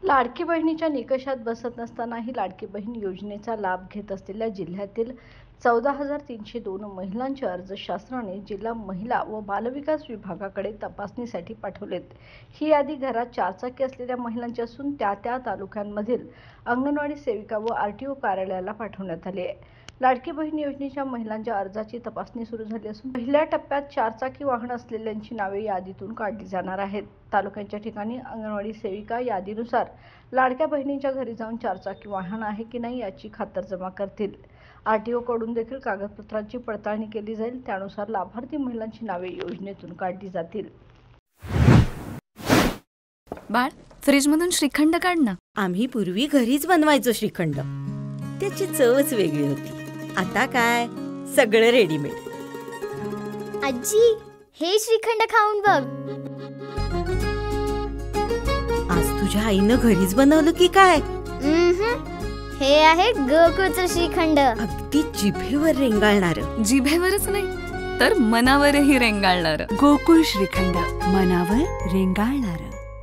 लाडकी बहिणीच्या निकषात बसत नसतानाही लाडकी बहीण योजनेचा लाभ घेत असलेल्या जिल्ह्यातील 14,302 महिलांचे अर्ज शासनाने जिल्हा महिला व बालविकास विभागाकडे तपासणीसाठी पाठवलेत. ही यादी घरात चारचाकी असलेल्या महिलांची असून त्या तालुक्यांमधील अंगणवाडी सेविका व आरटीओ कार्यालयाला पाठवण्यात आली आहे. लाडकी बहीण योजनेच्या महिलांच्या अर्जाची तपासणी सुरू झाली असून पहिल्या टप्प्यात चारचाकी वाहन असलेल्यांची नावे यादीतून काढली जाणार आहेत. तालुक्यांच्या ठिकाणी अंगणवाडी सेविका यादीनुसार लाडक्या बहिणींच्या घरी जाऊन चारचाकी वाहन आहे की नाही याची खातरजमा करतील. आरटीओ कडून देखील कागदपत्रांची पडताळणी केली जाईल. त्यानुसार लाभार्थी महिलांची नावे योजनेतून काढली जातील. बाळ, फ्रीजमधून श्रीखंड काढ ना. आम्ही पूर्वी घरीच बनवायचो श्रीखंड. त्याची चवच वेगळी होती. आता काय सगळं रेडीमेड. आजी, हे श्रीखंड खाऊन बघ. आज तुझ्या आईनं घरीच बनवलं की काय? हे आहे गोकुळचं श्रीखंड. अगदी जिभेवर रेंगाळणार. जिभेवरच नाही तर मनावरही रेंगाळणार. गोकुळ श्रीखंड, मनावर रेंगाळणार.